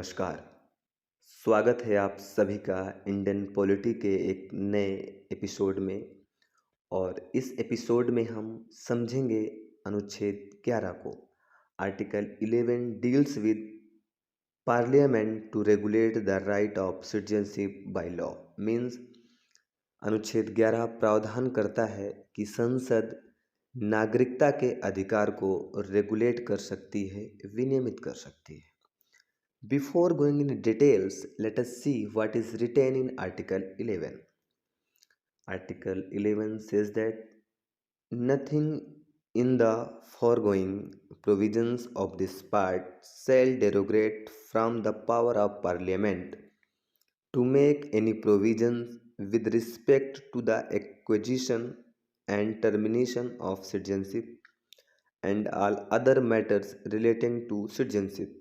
नमस्कार। स्वागत है आप सभी का इंडियन पॉलिटी के एक नए एपिसोड में। और इस एपिसोड में हम समझेंगे अनुच्छेद 11 को। Article 11 deals with parliament to regulate the right of citizenship by law. Means अनुच्छेद 11 प्रावधान करता है कि संसद नागरिकता के अधिकार को रेगुलेट कर सकती है, विनियमित कर सकती है। Before going into details, let us see what is written in Article 11. Article 11 says that nothing in the foregoing provisions of this part shall derogate from the power of Parliament to make any provisions with respect to the acquisition and termination of citizenship and all other matters relating to citizenship.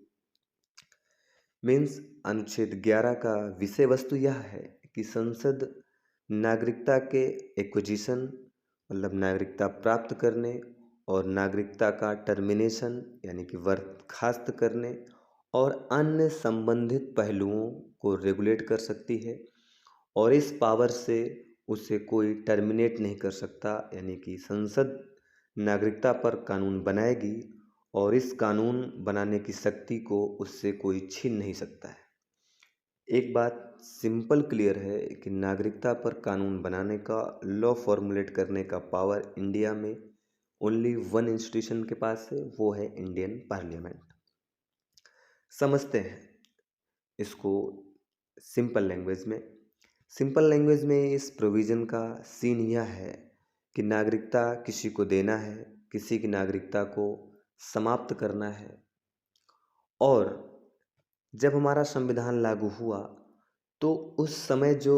Means अनुच्छेद 11 का विषय वस्तु यह है कि संसद नागरिकता के एक्विजिशन मतलब नागरिकता प्राप्त करने और नागरिकता का टर्मिनेशन यानी कि बर्खास्त करने और अन्य संबंधित पहलुओं को रेगुलेट कर सकती है और इस पावर से उसे कोई टर्मिनेट नहीं कर सकता। यानी कि संसद नागरिकता पर कानून बनाएगी और इस कानून बनाने की शक्ति को उससे कोई छीन नहीं सकता है। एक बात सिंपल क्लियर है कि नागरिकता पर कानून बनाने का, लॉ फॉर्मुलेट करने का पावर इंडिया में ओनली वन इंस्टीट्यूशन के पास है, वो है इंडियन पार्लियामेंट। समझते हैं इसको सिंपल लैंग्वेज में। सिंपल लैंग्वेज में इस प्रोविज़न का सीन यह है कि नागरिकता किसी को देना है, किसी की नागरिकता को समाप्त करना है। और जब हमारा संविधान लागू हुआ तो उस समय जो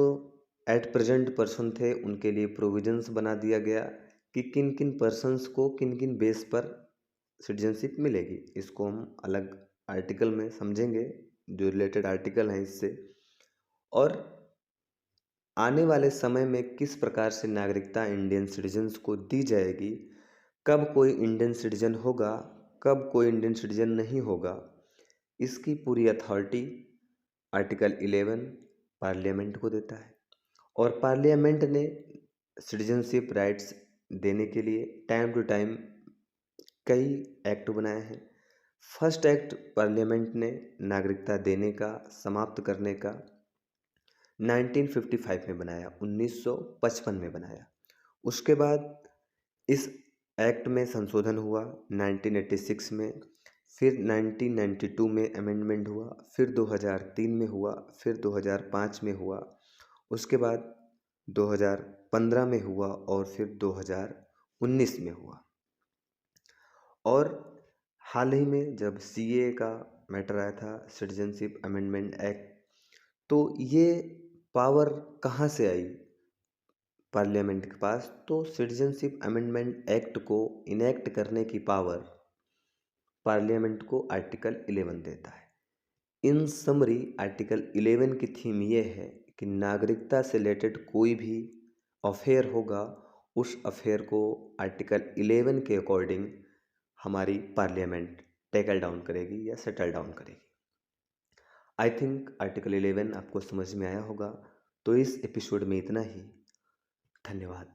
एट प्रेजेंट पर्सन थे उनके लिए प्रोविजंस बना दिया गया कि किन किन पर्सन्स को किन किन बेस पर सिटीजनशिप मिलेगी। इसको हम अलग आर्टिकल में समझेंगे, जो रिलेटेड आर्टिकल हैं इससे। और आने वाले समय में किस प्रकार से नागरिकता इंडियन सिटीजन्स को दी जाएगी, कब कोई इंडियन सिटीजन होगा, कब कोई इंडियन सिटीजन नहीं होगा, इसकी पूरी अथॉरिटी आर्टिकल 11 पार्लियामेंट को देता है। और पार्लियामेंट ने सिटीजनशिप राइट्स देने के लिए टाइम टू टाइम कई एक्ट बनाए हैं। फर्स्ट एक्ट पार्लियामेंट ने नागरिकता देने का, समाप्त करने का 1955 में बनाया, 1955 में बनाया। उसके बाद इस एक्ट में संशोधन हुआ 1986 में, फिर 1992 में अमेंडमेंट हुआ, फिर 2003 में हुआ, फिर 2005 में हुआ, उसके बाद 2015 में हुआ और फिर 2019 में हुआ। और हाल ही में जब सीए का मैटर आया था, सिटीजनशिप अमेंडमेंट एक्ट, तो ये पावर कहाँ से आई पार्लियामेंट के पास? तो सिटीजनशिप अमेंडमेंट एक्ट को इनेक्ट करने की पावर पार्लियामेंट को आर्टिकल 11 देता है। इन समरी आर्टिकल 11 की थीम ये है कि नागरिकता से रिलेटेड कोई भी अफेयर होगा, उस अफेयर को आर्टिकल 11 के अकॉर्डिंग हमारी पार्लियामेंट टैकल डाउन करेगी या सेटल डाउन करेगी। आई थिंक आर्टिकल 11 आपको समझ में आया होगा। तो इस एपिसोड में इतना ही। धन्यवाद।